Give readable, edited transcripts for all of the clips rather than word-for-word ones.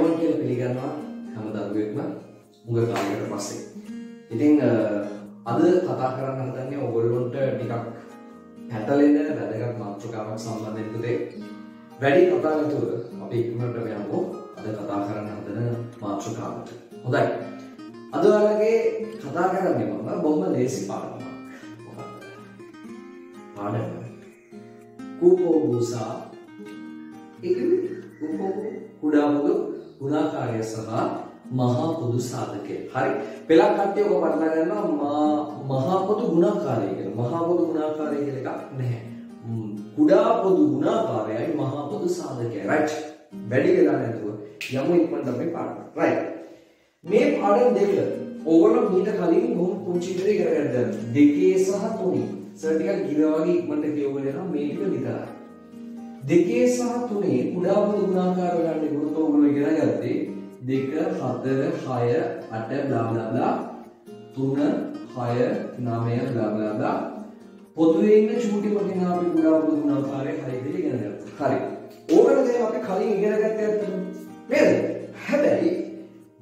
ආයුබෝවන් කියලා පිළිගන්නවා හැම දරුවෙක්ම උඟ කාලයකට පස්සේ. ඉතින් අද කතා කරන්න හදන්නේ ඔයගොල්ලන්ට ටිකක් පැටලෙන වැදගත් මාතෘකාවක් සම්බන්ධයෙන් පුතේ. වැඩි කතා නැතුව අපි ඉක්මනට යමු අද කතා කරන්න හදන මාතෘකාවට. හොඳයි. අද ඔයාලගේ කතා කරන්නේ මම බොහොම ලේසි පාඩමක්. පාඩම කූපෝ භූසා කුඩා පොදු ගුණාකාරය සහ මහා පොදු සාධකය. හරි. පෙළක් කට්ටිය ඔක පටල ගන්නවා මහා පොදු ගුණාකාරය කියලා. මහා පොදු ගුණාකාරය කියලා එකක් නැහැ. කුඩා පොදු ගුණාකාරයයි මහා පොදු සාධකයයි. රයිට්. වැඩි වෙලා නැතුව යමු ඉක්මනට අපි පාඩම. රයිට්. මේ පාඩම් දෙක ඕගොල්ලෝ මීට කලින් බොහොම පුංචි විදිහට කරගන්න. 2 සහ 3. සර් ටිකක් ගිර වගේ ඉක්මනට කියවගෙන යනවා මේ ටික විතරයි. 2 සහ 3 කුඩා පොදු ගුණාකාර ගන්න ගුරුත්ව ඔයගොල්ලෝ ඉගෙන ගත්තේ 2 4 6 8 blah blah blah 3 6 9 blah blah blah පොදුවේ ඉන්න චූටි වටින අපි කුඩා පොදු ගුණාකාරය හරි විදිහට ඉගෙන ගත්තා. හරි. ඕකට දැන් අපි කලින් ඉගෙන ගත්තේ ඇත්තටම නේද? හැබැයි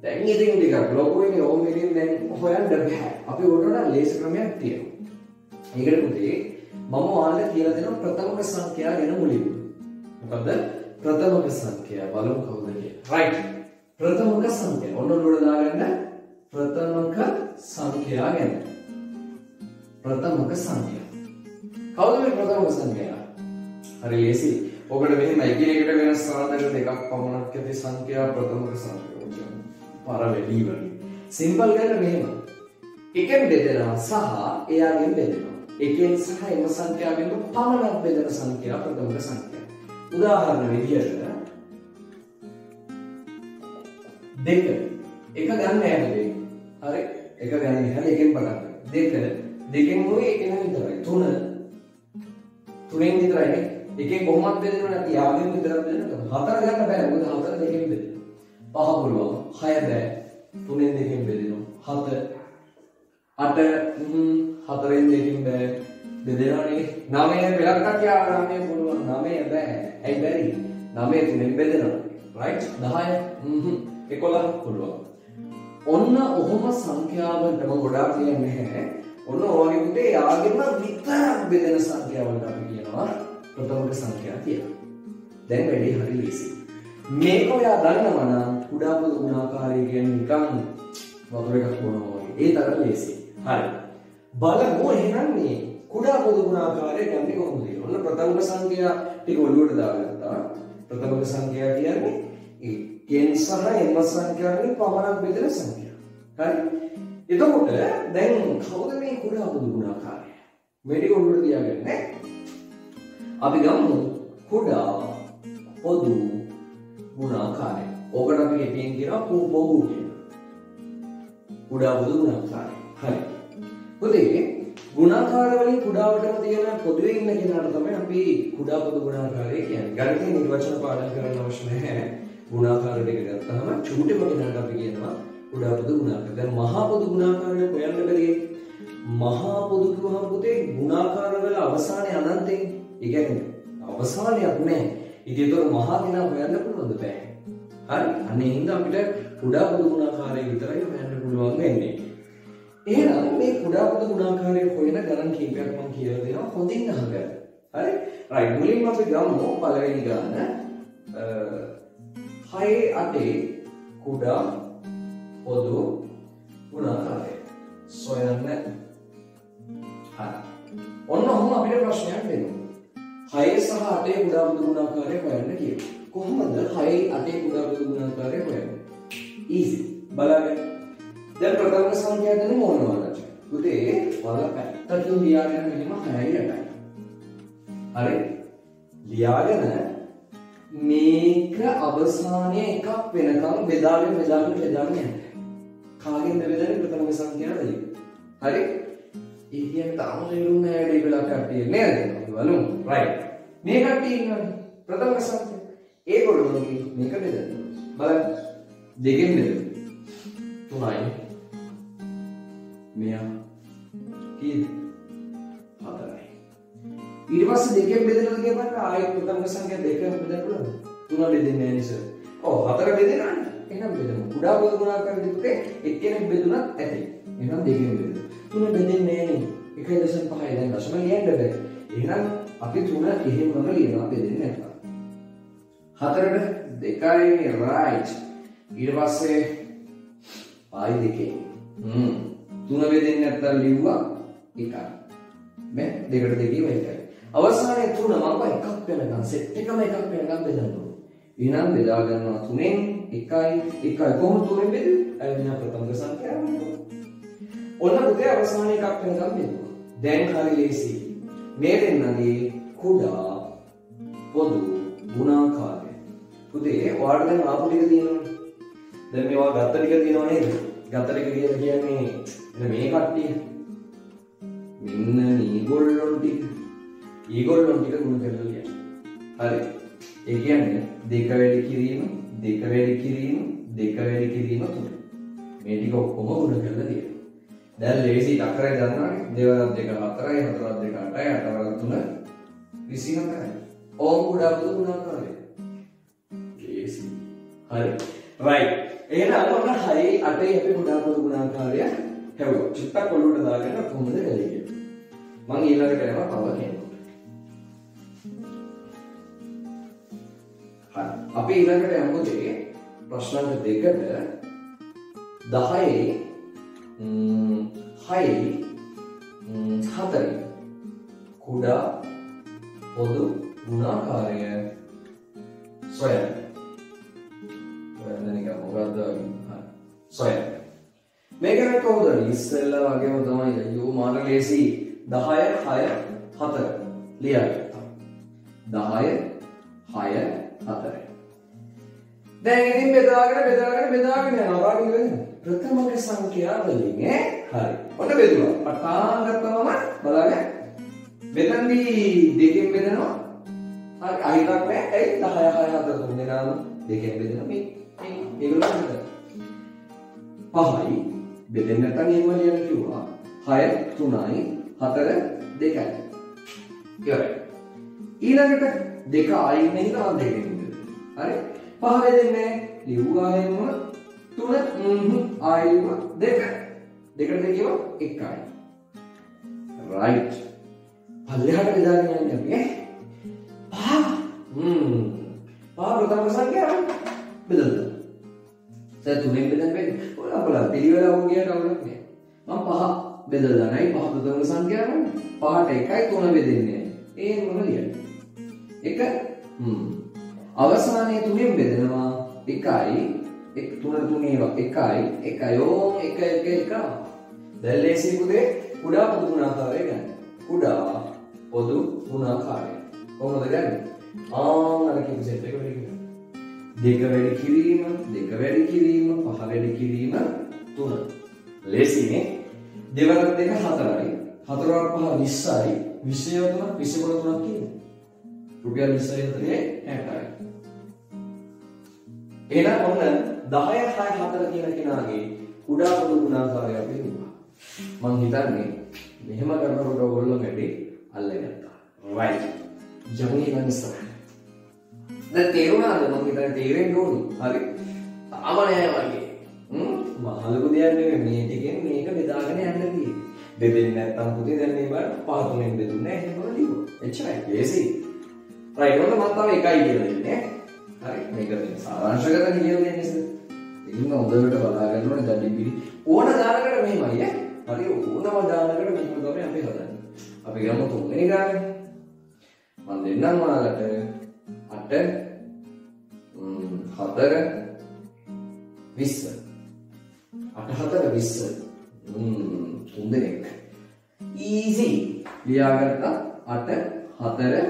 දැන් ඉතින් ටිකක් ලොකු වෙන්නේ ඕම එකෙන් දැන් හොයන්න බෑ. අපි උඩට ලේසි ක්‍රමයක් තියෙනවා. ඒකට පුතේ මම ඔයාලට කියලා දෙනවා ප්‍රථමක සංඛ්‍යා ගැන මුලින්ම. මොකද ප්‍රථමක සංඛ්‍යා බලමු කවුද කියලා. රයිට්. ප්‍රථමක සංඛ්‍යා. ඔන්න උඩ දාගන්න ප්‍රථමක සංඛ්‍යා ගැන. ප්‍රථමක සංඛ්‍යා. කවුද මේ ප්‍රථමක සංඛ්‍යා? හරි ලේසි. ඔකට මෙහෙම එකිනෙකට වෙනස් සාධක දෙකක් පමණක් ඇති සංඛ්‍යා ප්‍රථමක සංඛ්‍යා. පාර වැඩි වගේ. සිම්පල් ගන්න මෙහෙම. එකෙන් බෙදෙනවා සහ එයාගෙන් බෙදෙනවා. එකෙන් සහ එම සංඛ්‍යාවෙන් පමණක් බෙදෙන සංඛ්‍යා ප්‍රථමක සංඛ්‍යා. උදාහරණ විදියට 2 එක ගන්න හැබැයි හරි එක ගන්න හැබැයි එකෙන් පටන් ගන්න 2 දෙකෙන් මොයි එකෙන් විතරයි 3 තුනෙන් විතරයි නේ එකෙන් කොහොමද බෙදෙන්නේ නැති යාගෙන් විතරක් බෙදෙන්න 4 ගන්න බෑ මොකද 4 දෙකෙන් බෙදෙනවා 5 පුළුවන් 6 බෑ 3ෙන් දෙකෙන් බෙදෙනවා 7 8 4ෙන් දෙකෙන් බෑ බෙදෙනවනේ 9 පෙළක් කටියා 9 පුළුවන් 9 බෑ ඇයි බැරි 9 තුනෙන් බෙදෙනවා රයිට් 10 11 පුළුවන් ඔන්න ඔහොම සංඛ්‍යාවන්ටම ගොඩාක් කියන්නේ නැහැ ඔන්න ඔයගේ පුතේ යාගෙම විතරක් බෙදෙන සංඛ්‍යාවන්ට අපි කියනවා ප්‍රථමක සංඛ්‍යා කියලා දැන් වැඩි හරි ලේසි මේක ඔයා දන්නවා නම් කුඩා පොදු ගුණාකාරය කියන්නේ නිකන් වතුර එකක් බොනවා වගේ ඒ තරම් ලේසි හරි බලමු එහෙනම් මේ කුඩා පොදු ගුණාකාරය ගන්නේ කොහොමද කියලා. ඔන්න ප්‍රථමක සංඛ්‍යා ටික ඔළුවට දාගත්තා. ප්‍රථමක සංඛ්‍යා කියන්නේ එකෙන් සහ එම සංඛ්‍යාවෙන් පමණක් බෙදෙන සංඛ්‍යා. හරි? එතකොට දැන් කවුද මේ කුඩා පොදු ගුණාකාරය? මේ ටික ඔළුවට තියාගන්න. අපි ගමු කුඩා පොදු ගුණාකාරය. ඕකට අපි එකින් කියනවා කූපෝ කියලා. කුඩා පොදු ගුණාකාරය. හරි. පුතේ ගුණාකාර වලින් කුඩාවටම තියෙන පොදුවේ ඉන්න කෙනාට තමයි අපි කුඩා පොදු ගුණාකාරය කියන්නේ. ගණිතේ නිර්වචන පාඩම් කරන්න අවශ්‍ය නැහැ. ගුණාකාර දෙක ගත්තාම චූටිම කෙනාට අපි කියනවා කුඩා පොදු ගුණාකාරය. දැන් මහා පොදු ගුණාකාරය හොයන්න බැරියේ. මහා පොදු කියවම පුතේ ගුණාකාර වල අවසානයේ අනන්තයෙන්. ඒ කියන්නේ අවසානයක් නැහැ. ඉතින් ඒක මහා කෙනා හොයන්න පුළුවන්ද බෑ. හරි. අනේ හින්දා අපිට කුඩා පොදු ගුණාකාරය විතරයි හොයන්න පුළුවන් වෙන්නේ. එහෙනම් මේ කුඩා පොදු ගුණාකාරය හොයන ගණන් කීපයක් මම කියලා දෙනවා හොඳින් අහගන්න. හරි? රයිට්. මුලින්ම අපි ගමු පළවෙනි ගණන 6 8 කුඩා පොදු ගුණාකාරය. සොයන්න. හරි. ඔන්න ඔහොම අපිට ප්‍රශ්නයක් දෙනවා. 6 සහ 8 කුඩා පොදු ගුණාකාරය හොයන්න කියනවා. කොහොමද 6 8 කුඩා පොදු ගුණාකාරය හොයන්නේ? ඊසි. බලන්න. දැන් ප්‍රථම සංඛ්‍යා ගැන මොනවද? පුතේ වල පැත්තකින් ලියාගෙන මෙහෙම 6යි 8යි. හරි? ලියාගෙන මේක අවසානයේ එකක් වෙනකම් බෙදාගෙන යන්න. කාගෙන්ද බෙදන්නේ ප්‍රථම සංඛ්‍යාව වලින්? හරි? ඒ කියන්නේ තාම තේරුම් නැහැ වැඩි වෙලා කට්ටිය නේද? බලමු. රයිට්. මේ කට්ටිය ඉන්නවනේ. ප්‍රථම සංඛ්‍යා. ඒගොල්ලෝ මේක බෙදන්න. බලන්න. දෙකෙන් බෙදන්න. 3යි මෙයා කීයද 4යි ඊට පස්සේ දෙකෙන් බෙදෙනවා කියපුවාට ආයෙත් ප්‍රථම සංඛ්‍යා දෙකෙන් බෙදන්න පුළුවන් 3 බෙදෙන්නේ නැහැ නේද ඔව් 4 බෙදෙනවනේ එහෙනම් බෙදමු. කුඩා පොදු ගුණාකාරයේ පුතේ එක්කෙනෙක් බෙදුනත් ඇති. එහෙනම් දෙකෙන් බෙදමු. 3 බෙදෙන්නේ නැහැ නේ. 1.5 දැන් දශම ලියන්න බෑ. එහෙනම් අපි 3 එහෙමම ලියනවා බෙදෙන්නේ නැත්නම්. 4ට 2යි right. ඊට පස්සේ ආයි දෙකේ. 3 බෙදෙන්නේ නැත්නම් ලිව්වා 1යි. මේ 2ට 2 වෙයියි. අවසානයේ 3 මම එකක් වෙනකන් සෙට් එකම එකක් වෙනකන් බෙදන්න ඕනේ. එහෙනම් බෙදා ගන්නවා 3න් 1යි කොහොමද 3න් බෙදුවේ? අයදිනා ප්‍රථම සංඛ්‍යාව වෙනවා. ඔන්න පුතේ අවසානයේ එකක් වෙනකන් බෙදුවා. දැන් හරි ලේසි. මේ දෙන්නගේ කුඩා පොදු ගුණාකාරය. පුතේ ඔයාලට දැන් ආපු ටික තියෙනවනේ. දැන් මේවා ගත්ත ටික තියෙනව නේද? ගත්ත ටික කියලා කියන්නේ මේ කට්ටිය. මෙන්න මේගොල්ලෝ ටික. ඊගොල්ලෝ ටික ගුණ කරලා ලියන්න. හරි. ඒ කියන්නේ 2 වැඩි කිරීම 2 වැඩි කිරීම 2 වැඩි කිරීම 3. මේ ටික ඔක්කොම ගුණ කරලා ලියන්න. දැන් ලේසි අක්කරය දන්නවනේ. 2 වරක් 2 4යි 4 වරක් 2 8යි 8 වරක් 3 24යි. ඕම් කුඩා පොදු ගුණාකාරය. ලේසි. හරි. right. එහෙනම් ඔන්න 6යි 8යි අපි කුඩා පොදු ගුණාකාරය හැවුවා. චුට්ටක් ඔලුවට දාගෙන කොහොමද කරන්නේ කියලා. මම ඊළඟට යනවා තව කෙනෙක්. අපි ඊළඟට යමු දෙකේ ප්‍රශ්න දෙකට 10යි 6යි 4යි කුඩා පොදු ගුණාකාරය සොයන්න. ඔයන්න නිකන් මොකද්ද සොයන්න. මේක කොහොමද ඉස්සෙල්ලා වගේම තමයි අයියෝ මාන ලේසි 10 6 4 ලියගත්තා. 10 6 4. දැන් ඉතින් බෙදාගෙන යනවා. කාගෙන් බෙදන්නේ? ප්‍රථම සංඛ්‍යා වලින් ඈ. හරි. ඔන්න බෙදුවා. පටන් ගත්තම බලන්න. මෙතනදී දෙකෙන් බෙදනවා. හරි. අයිතක් නෑ. ඒ 10 6 4 තුන් දෙනාම දෙකෙන් බෙදෙනවා. මේගොල්ලෝ බෙදනවා. 5යි බෙදෙන්න නැත්නම් එහෙම ලියන්න කිව්වා. 6 3යි 4 2යි. ඉවරයි. ඊළඟට 2 අයින් නැහිලා දෙකෙන් හරි 5 බෙදෙන්නේ ලිව්වා එහෙම 3 ආයෙම 2 දෙකට දෙකව 1යි right පල්ලෙහාට බෙදාගෙන යන්නේ අපි පහ ප්‍රථම සංඛ්‍යාව බෙදලා දැන් 3ෙන් බෙදන්න බැරි ඔයාලා බලන්න පිළිවෙල වුණ ගියට අවුලක් නෑ මම 5 බෙදලා නැහැ 5 ප්‍රථම සංඛ්‍යාව 5ට 1යි 3 බෙදෙන්නේ ඒ මොන ලියන්නේ 1 අවසානයේ 3ෙන් බෙදෙනවා 1යි 3 3 1යි ඕම් 1 දැන් ලේසි පුතේ කුඩා පොදු ගුණාකාරය ගන්න. කුඩා පොදු ගුණාකාරය. කොහොමද ගන්නේ? අර කිව්ව සෙට් එක වැඩි කරනවා. 2 වැඩි කිරීම 5 වැඩි කිරීම 3. ලේසිනේ. 2 වරක් 2 4යි. 4 වරක් 5 20යි. 20 වරක් 23 කියන්නේ. රුපියල් 20යි 60යි. එහෙනම් ඔන්න 10 6 4 කියන කෙනාගේ කුඩා පොදු ගුණාකාරය අපි දුන්නා. මං හිතන්නේ මෙහෙම කරනකොට ඔයගොල්ලෝ වැඩි අල්ලගත්තා. right. යමුනේ ගන්න ඉස්සරහට. දැන් තේරුණාද මං හිතන්නේ තේරෙන්න ඕනි. හරි. තාම නෑ වගේ. මහලු දෙයක් නෙමෙයි මේ ටිකෙන් මේක බෙදාගෙන යන්න තියෙන්නේ. බෙදෙන්නේ නැත්තම් පුතේ දැන් මේ බලන්න පහ තුනෙන් බෙදුන්නේ නැහැ එහෙම ලියුවා. එච්චරයි. ලේසි. right. ඔන්න මම තව එකයි කියලා දෙන්නේ. හරි මේක තියෙන සාරාංශගත කියලා දෙන්නේ ඉතින් හොඳට බලාගන්න ඕනේ දැඩිපිරි ඕන දානකට මෙහෙමයි ඈ හරි ඕනම දානකට මෙහෙම තමයි අපි හදන්නේ අපි ගමු තුන්වෙනි ගාන මම දෙන්නම් ඔයාලට 8 4 20 8 4 20 තුන් දෙනෙක් easy ලියාගත්තා 8 4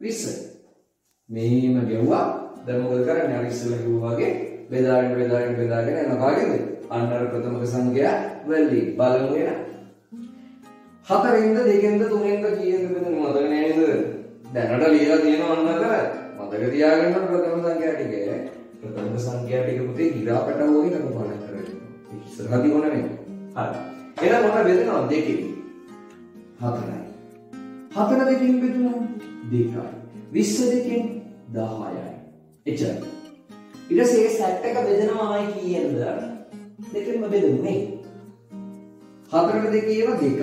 20 මෙහෙම ගෙවුවා දැන් මොකද කරන්නේ අර ඉස්සෙල්ලා කිව්වා වගේ බෙදාගෙන යන කාගෙද අන්න අර ප්‍රථමක සංඛ්‍යා වලින් බලමු එන 4ෙන්ද 2ෙන්ද 3ෙන්ද කීයෙන්ද බෙදන්නේ මතක නේද දැනට ලියලා තියෙනවා අන්න අතර මතක තියාගන්න ප්‍රථම සංඛ්‍යා ටික ප්‍රථම සංඛ්‍යා ටික පුතේ ගිරා පැටවෝගේ කල්පනා කරගන්න ඉස්සරහදී මොන නේ හරි එහෙනම් මොන බෙදනවා 2කින් 4යි 4 දෙකින් බෙදුණා 2යි 20 දෙකින් 10යි එච්චරයි ඊට පස්සේ ඒ සෙට් එක බෙදෙනවා ආයි කීයෙන්ද? දෙකෙන්ම බෙදුනේ. 4ට 2 ඒවා 2යි,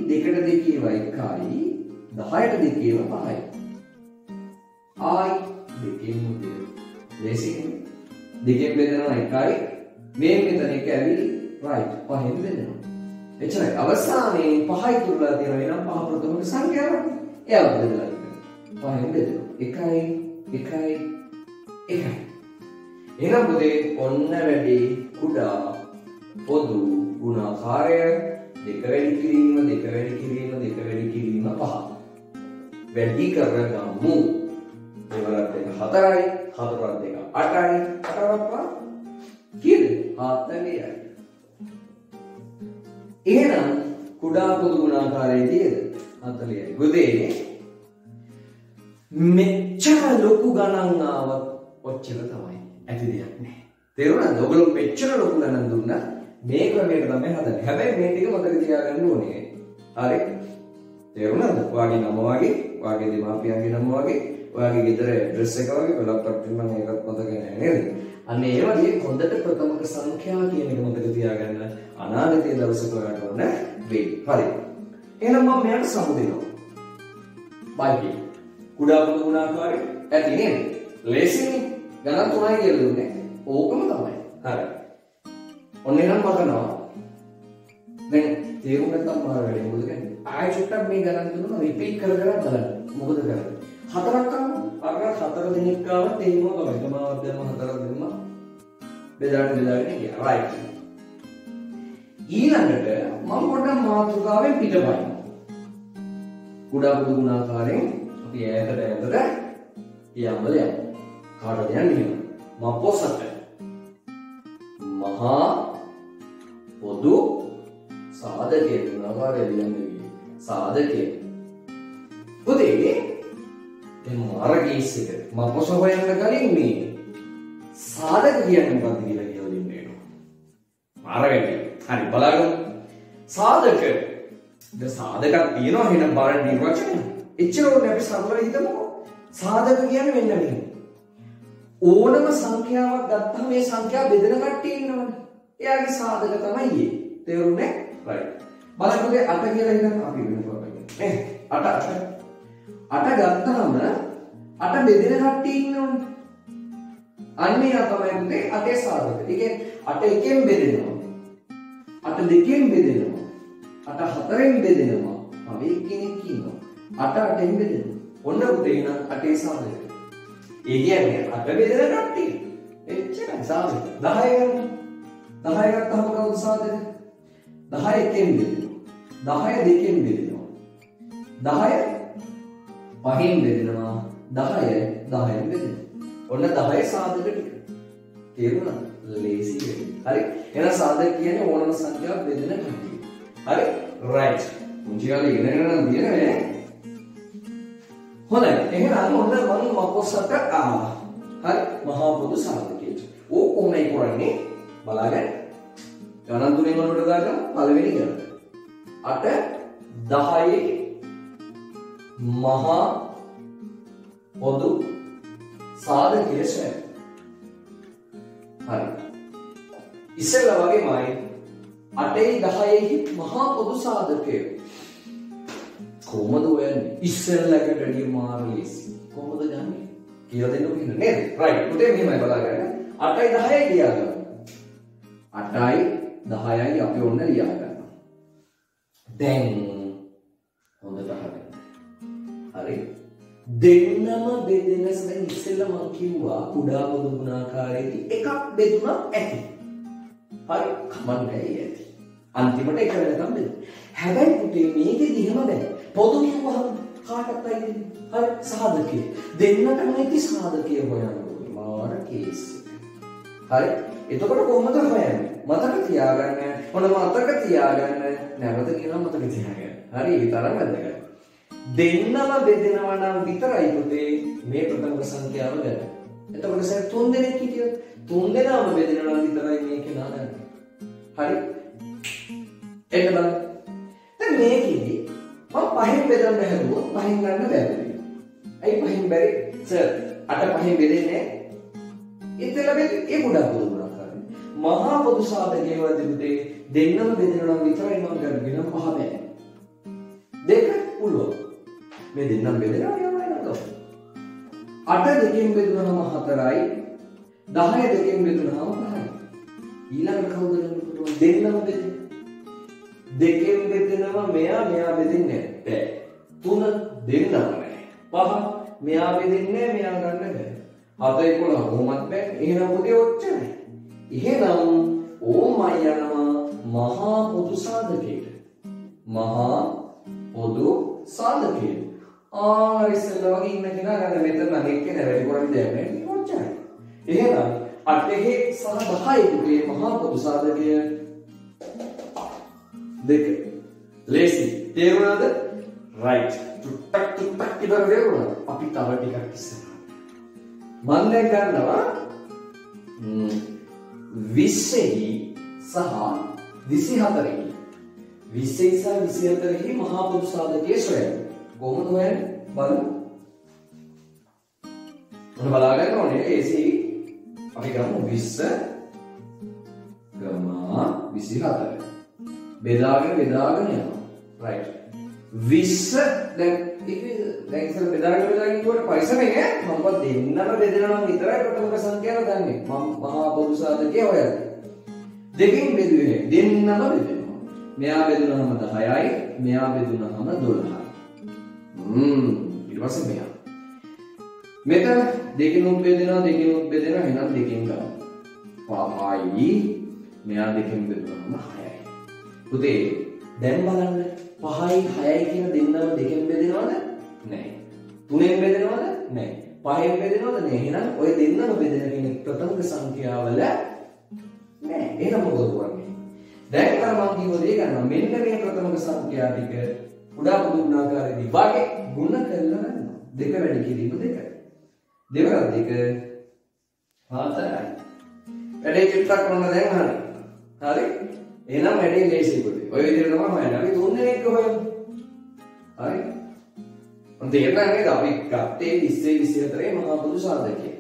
2ට 2 ඒවා 1යි, 10ට 2 ඒවා 5යි. ආයි දෙකෙන්ම බෙදෙනවා. ලේසියිනේ. දෙකෙන් බෙදෙනවා 1යි. මේ මෙතන එක ඇවිලි රයිට් 5ෙන් බෙදෙනවා. එච්චරයි. අවසානයේ 5යි තුරලා තියෙනවා එනම් 5 ප්‍රථම සංඛ්‍යාවක්. ඒව බෙදලා ඉන්නවා. 5ෙන් බෙදෙනවා. 1යි 1යි 1යි. එහෙනම් පුතේ ඔන්න වැඩි කුඩා පොදු ගුණාකාරය 2 වැඩි කිරීම 2 වැඩි කිරීම 2 වැඩි කිරීම 5. වැඩි කරගමු. ඒවලත් එක 4යි 4වත් එක 8යි 8වත් කීයද? 40යි. එහෙනම් කුඩා පොදු ගුණාකාරයේදීද 40යි. පුතේ මෙච්චර ලොකු ගණන් ආවත් ඔච්චර තමයි. ඇති දෙයක් නෑ. තේරුණාද? ඔයගොල්ලෝ මෙච්චර ලොකු ගණන් දුන්නා මේ ක්‍රමයට තමයි හදන්නේ. හැබැයි මේ ටික මතක තියාගන්න ඕනේ. හරි? තේරුණාද? ඔයාගේ නම වගේ, ඔයාගේ දෙමාපියන්ගේ නම වගේ, ඔයාගේ ගෙදර ඇඩ්‍රස් එක වගේ බලපත් මම ඒකත් මතක නෑ නේද? අන්න ඒ වගේ හොඳට ප්‍රථමක සංඛ්‍යා කියන එක මතක තියාගන්න අනාගතයේ දවසක ඔයාලට ඕන වෙයි. හරි. එහෙනම් මම මෙයාට සමු දෙනවා. බයි. කුඩා පොදු ගුණාකාරය ඇති නේද? ලේසිනේ. ගණන් 3යි කියලා දුන්නේ. ඕකම තමයි. හරි. ඔන්න එහෙනම් මතනවා. දැන් තේරුම් ගත්තාම මාර වැඩේ මොකද කරන්නේ? ආයෙ චුට්ටක් මේ ගණන් තුනම රිපීට් කර කර බලන්න. මොකද කරන්නේ? 4ක් ආවම අර 4 දිනක් ආවත් ඒ මොකද තමයි. තමාවත් දැම්ම 4ක් දෙන්න. බෙදාගෙන ගියා. රයිට්. ඊළඟට මම පොඩ්ඩක් මාතෘකාවෙන් පිටපයින්. කුඩා පොදු ගුණාකාරයෙන් අපි ඈතට යමල යමු. කාටද යන්නේ? මපොසට. මහා පොදු සාධකයේ ගුණාකාරය ලියන්නේ. සාධකයේ. පුතේ මේ මාර්ගීස් එක මපොස හොයන්න කලින් මේ සාධක කියන්නේ මොකක්ද කියලා දෙන්න. මාර්ගය. හරි බලන්න. සාධක. ද සාධකයක් තියෙනවා එහෙනම් බලන්න නිර්වචනය. එච්චර ඕනේ අපි සරලව හිතමුකෝ. සාධක කියන්නේ මෙන්න මෙහෙම. ඕනම සංඛ්‍යාවක් ගත්තාම මේ සංඛ්‍යාව බෙදෙන කට්ටිය ඉන්නවනේ. එයාගේ සාධක තමයි ඊයේ. තේරුණේ? රයිට්. බලන්න 8 කියලා හිතන්න අපි වෙනකොට නේ. 8 ගත්තාම 8 බෙදෙන කට්ටිය ඉන්නවනේ. අන්න එයා තමයි පුතේ 8 සාධක. ඒ කියන්නේ 8 එකෙන් බෙදෙනවා. 8 දෙකෙන් බෙදෙනවා. 8 4ෙන් බෙදෙනවා. තව එක්කෙනෙක් ඉන්නවා. 8 8ෙන් බෙදෙනවා. ඔන්න පුතේ නම් 8 සාධක. ඒ කියන්නේ 8 බෙදෙන කට්ටිය. එච්චරයි සාධක. 10 ගන්න. 10 ගත්තාම කවුද සාධක? 10 එකෙන් බෙදෙනවා. 10 දෙකෙන් බෙදෙනවා. 10 5ෙන් බෙදෙනවා. 10 10ෙන් බෙදෙනවා. ඔන්න 10 සාධක ටික. තේරුණාද? ලේසි වෙයි. හරි. එහෙනම් සාධක කියන්නේ ඕනම සංඛ්‍යාවක් බෙදෙන කට්ටිය. හරි? රයිට්. මුංචි කාලේ ඉගෙන ගන්න දිනනේ. හොඳයි. එහෙනම් ඔන්න මම මපොසට ආවා. හරි? මහා පොදු සාධකයට. ඕක කොහොමයි කරන්නේ? බලාගන්න. ගණන් තුනේ මොනවද දාගන්න? පළවෙනි ගණන. 8 10 මහා පොදු සාධකයේ සැර. හරි. ඉස්සෙල්ලා වගේමයි 8යි 10යි මහා පොදු සාධකය. කොහොමද හොයන්නේ? ඉස්සෙල්ලාකට වැඩිය මාරු ලේසි. කොහොමද ගන්නේ? කියලා දෙන්න ඕනේ නේද? රයිට්. පුතේ මෙහෙමයි බලාගන්න. 8යි 10යි ලියා ගන්න. 8යි 10යි අපි ඔන්න ලියා ගන්නවා. දැන් හොඳට අහගන්න. හරි. දෙන්නම බෙදෙන දැන් ඉස්සෙල්ලා මම කිව්වා කුඩා පොදු ගුණාකාරයේදී එකක් බෙදුනක් ඇති. හරි කමන්නේ ඇති. අන්තිමට එක වෙනකම් බෙද. හැබැයි පුතේ මේකෙදි එහෙම බෑ. පොදු කිව්වහම කාටවත් අයිති හරි සාධකයේ. දෙන්නටම ඇති සාධකයේ හොයන්න ඕනේ. මාර කේස් එක. හරි. එතකොට කොහොමද හොයන්නේ? මතක තියාගන්න. මොන මතක තියාගන්න. නැවත කියනවා මතක තියාගන්න. හරි ඒ තරම් වැදගත්. දෙන්නම බෙදෙනවා නම් විතරයි පුතේ මේ ප්‍රථම සංඛ්‍යාව ගන්න. එතකොට සර් 3 දෙනෙක් හිටියොත් 3 දෙනාම බෙදෙනවා නම් විතරයි මේක නාගන්න. හරි? එන්න බලන්න. දැන් මේකෙදි මම 5න් බෙදන්න හැදුවොත් 5න් ගන්න බැහැ. ඇයි 5න් බැරි? සර් 8 5න් බෙදෙන්නේ එතන ලැබෙන්නේ ඒ ගොඩක් පොදු ගුණාකාරය. මහා පොදු සාධකයේ වදිතේ දෙන්නම බෙදෙනවා විතරයි මම කරගෙන පහ බෑ. දෙක පුළුවන්. මේ දෙන්නම බෙදෙනවා යමයි නේද? 8 දෙකෙන් බෙදුනහම 4යි 10 දෙකෙන් බෙදුනහම 5යි. ඊළඟ කවුද පුළුවන් දෙන්නම බෙදෙන්නේ? දෙකෙන් බෙදෙනවා මෙයා බෙදෙන්නේ නැහැ. 3 දෙන්නම නැහැ. 5 මෙයා බෙදෙන්නේ මෙයා ගන්න බෑ. 7 11 කොහොමත් බෑ. එහෙනම් පුතේ ඔච්චරයි. එහෙනම් ඕමයි යනවා මහා පොදු සාධකයට. මහා පොදු සාධකයට. ඉස්සෙල්ලා වගේ ඉන්න කෙනා ගන්න මෙතන නම් එක්කෙනා වැඩි කරන්නේ දෙයක් නෑ. ඔච්චරයි. එහෙනම් 8 සහ 10 පුතේ මහා පොදු සාධකය 2. ලේසි. තේරුණාද? right. ටුට්ටක් ඉවර වෙනවා. අපි තව ටිකක් ඉස්සරහට. මම දැන් ගන්නවා 20 සහ 24. 20 සහ 24 මහා පොදු සාධකයේ සොයන්න. කොහොමද හොයන්නේ? බලමු. මොන බලා ගන්න ඕනේ? AC අපි ගමු 20 ගමා 24. බෙදාගෙන යනවා. right. 20 දැන් ඉතින් බෙදාගෙන ඉන්නකොට පරිස්සමෙන් මම දෙන්නම බෙදෙනවා නම් විතරයි ප්‍රථම සංඛ්‍යාව ගන්නෙ. මම මහා පොදු සාධකයේ හොයන්නේ. දෙකෙන් බෙදුවේ දෙන්නම බෙදෙනවා. මෙයා බෙදුනහම 10යි, මෙයා බෙදුනහම 12යි. ඊට පස්සේ මෙයා. මෙතන දෙකෙනුත් බෙදෙනවා එහෙනම් දෙකෙන් ගන්න. 5යි, මෙයා දෙකෙන් බෙදුනහම 6යි. පුතේ දැන් බලන්න 5යි 6යි කියන දෙන්නම දෙකෙන් බෙදෙනවද? නැහැ. 3ෙන් බෙදෙනවද? නැහැ. 5ෙන් බෙදෙනවද? නැහැ. එහෙනම් ඔය දෙන්නම බෙදෙන කෙනෙක් ප්‍රථම සංඛ්‍යාවල නැහැ. එහෙනම් මොකද කරන්නේ? දැන් අර මම කිව්ව දේ ගන්නවා. මෙන්න මේ ප්‍රථම සංඛ්‍යා ටික උඩා පොදු ගුණාකාරයේදී වගේ ගුණ කරලා ගන්නවා. දෙක වැඩි කිරීම 2. දෙවරක් 2 4යි. වැඩේ චුට්ටක් කරන දැන් හරි. හරි? එහෙනම් වැඩේ ලේසි පුතේ. ඔය විදිහට තමයි හොයන්නේ. අපි තුන් දෙනෙක් හොයමු. හරි? මම තේරෙන්නේ නේද? අපි ගත්තේ 20 24 මහා පොදු සාධකය.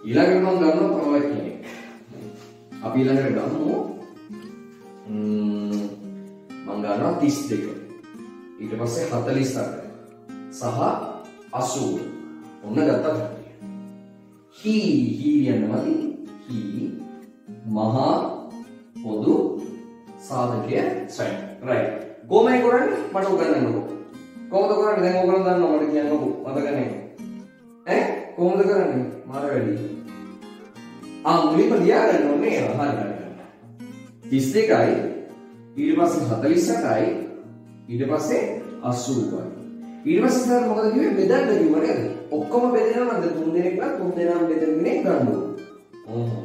ඊළඟට මම ගන්නවා තව කෙනෙක්. අපි ඊළඟට ගමු මම ගන්නවා 32. ඊට පස්සේ 48 සහ 80. ඔන්න ගත්තා. හී යනවාදී හී මහා පොදු සාධකය සයින්. right. කොහොමයි කරන්නේ? මට උගන්වන්නකෝ. කොහොමද කරන්නේ? දැන් ඔයගොල්ලෝ දන්නවා මට කියන්නකෝ. මතක නැහැ. කොහොමද කරන්නේ? මාර වැඩි. මුලින්ම ලියාගන්න ඕනේ. හරි. 32යි ඊට පස්සේ 48යි ඊට පස්සේ 80යි. ඊට පස්සේ සර් මොකද කිව්වේ? බෙදන්න කිව්වා නේද? ඔක්කොම බෙදෙනවා නම් 3 දෙනෙක් නම් 3 දෙනාම බෙදෙන කෙනෙක් ගන්න ඕනේ.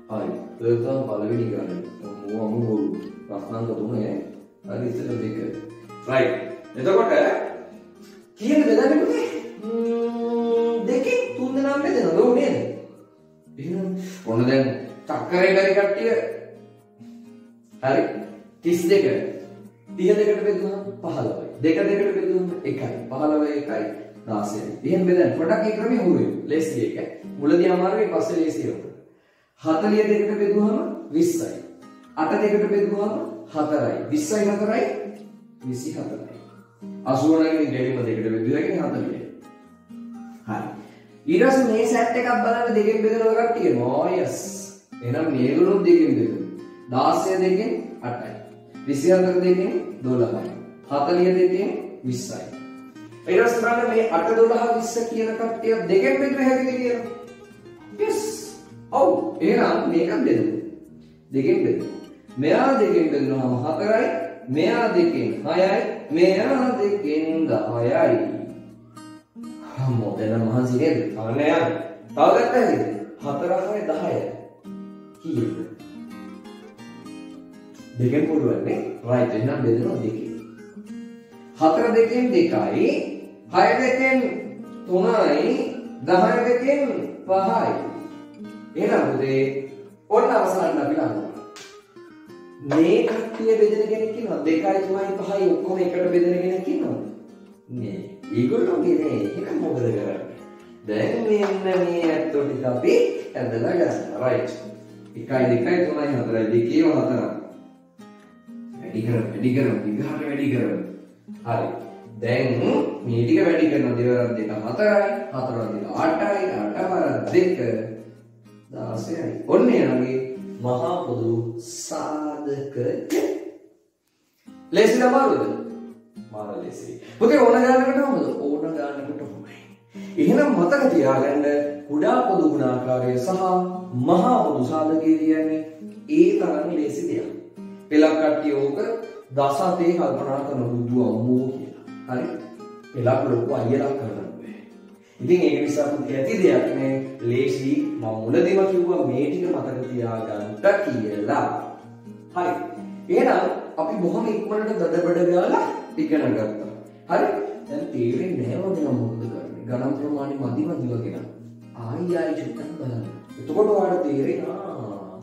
හරි. ඒක තමයි පළවෙනි ගන්න. මොකෝ ප්‍රශ්නාංක 3 හරි ඉතින් 2. right. එතකොට කීයද බෙදන්නේ පුතේ? දෙකෙන් 3 දෙනාම බෙදෙනවා. ඔව් නේද? එහෙනම් ඔන්න දැන් චක්‍රේ බැරි කට්ටිය හරි 32 32කට බෙදුවම 15යි. දෙක දෙකට බෙදුවම 1යි. 15 1යි 16යි. එහෙනම් බෙදන්න පොඩක් ඒ ක්‍රමයේ හුරු වෙනවා. ලේසි එක. මුලදී අමාරුයි පස්සේ ලේසි වෙනවා. 42කට බෙදුවම 20යි. 8 දෙකට බෙදුවම 4යි. 20යි 4යි 24යි. 89 ගෙන් දෙකම දෙකට බෙදුවාගෙන 40යි. හරි. ඊට පස්සේ මේ සෙට් එකක් බලන්න දෙකෙන් බෙදනවා කට්ටිය. yes. එහෙනම් මේගොල්ලෝ දෙකෙන් බෙදෙනවා. 16 දෙකෙන් 8යි. 24 දෙකෙන් 12යි. 40 දෙකෙන් 20යි. ඊට පස්සේ බලන්න මේ 8 12 20 කියන කට්ටිය දෙකෙන් බෙදුව හැකිද කියලා. yes. ඔව්. එහෙනම් මේක බෙදමු. දෙකෙන් බෙදමු. මෙයා දෙකෙන් බෙදුනහම 4යි. මෙයා දෙකෙන් 6යි. මෙයා දෙකෙන් 10යි. මොකද මහන්සි නේද? අනේ යන්න. තව ගත්තා නේද? 4 6 10. කීයද? දෙකෙන් පුළුවන් නේ? right. එහෙනම් බෙදනවා දෙකෙන්. 4 දෙකෙන් 2යි. 6 දෙකෙන් 3යි. 10 දෙකෙන් 5යි. එහෙනම් පුතේ ඔන්න අවසාන අපි ගන්නවා. මේ කට්ටිය බෙදෙන කෙනෙක් ඉන්නවා. 2යි 3යි 5යි ඔක්කොම එකට බෙදෙන කෙනෙක් ඉන්නවද? නෑ. ඒගොල්ලෝගේ නෑ. එහෙනම් මොකද කරන්නේ? දැන් මෙන්න මේ ඇත්තෝ ටික අපි ඇදලා ගන්න. right. 1 2 3 4 2 4. වැඩි කරමු විගහට වැඩි කරමු. හරි. දැන් මේ ටික වැඩි කරනවා 2 වරක් 2 4යි 4 වරක් 8යි 8 වරක් 2 16යි. ඔන්න යාගේ මහා පොදු සාධක. ලේසිද අමාරුද? මාර ලේසි. පුතේ ඕන ගානකට හොඳ ඕන ගානකට හොඳයි. එහෙනම් මතක තියාගන්න කුඩා පොදු ගුණාකාරය සහ මහා පොදු සාධකය කියන්නේ ඒ තරම් ලේසි දෙයක්. පෙළක් කට්ටිය ඕක දසතේ කල්පනා කරන බුදු අම්මෝ කියලා. හරි? පෙළක් ලොකු අයියලා කරනවා. ඉතින් ඒක නිසා පුතේ ඇති දෙයක් නේ ලේසි මම මුලදීම කිව්වා මේ ටික මතක තියාගන්න කියලා. හරි. එහෙනම් අපි බොහොම ඉක්මනට දඩබඩ ගාලා ඉගෙන ගත්තා. හරි? දැන් තේරෙන්නේ නැහැ වගේ මොකද කරන්නේ. ගණන් ප්‍රමාණය මදි වගේ නම් ආයි චුට්ටක් බලන්න. එතකොට ඔයාලට තේරෙනවා.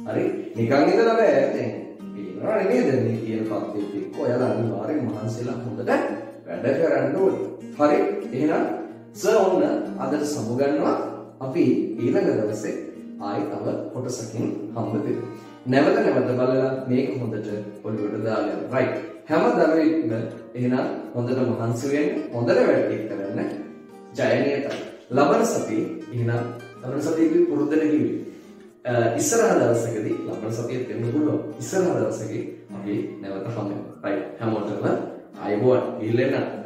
හරි? නිකන් ඉඳලා බෑ දැන්. පේනවා නේද මේ කියන කප්පෙත් එක්ක ඔයාලා අනිවාර්යෙන් මහන්සිලා හොඳට වැඩ කරන්න ඕනේ. හරි? එහෙනම් සර් ඔන්න අදට සමුගන්නවා. අපි ඊළඟ දවසේ ආයි තව කොටසකින් හම්බ වෙමු. නැවත බලලා මේක හොඳට ඔළුවට දාගන්න. right. හැම දවසෙම එහෙනම් හොඳට මහන්සි වෙන්න, හොඳට වැඩ ටික කරන්න. ජයනියත. ලබන සතියේ එහෙනම් ලබන සතියේ පුරුද්දට කිව්වේ. ඉස්සරහ දවසකදී ලබන සතියේ දෙන්න පුළුවන්. ඉස්සරහ දවසකදී අපි නැවත හම්බ වෙමු. right. හැමෝටම ආයුබෝවන්. ඉල්ලෙන්න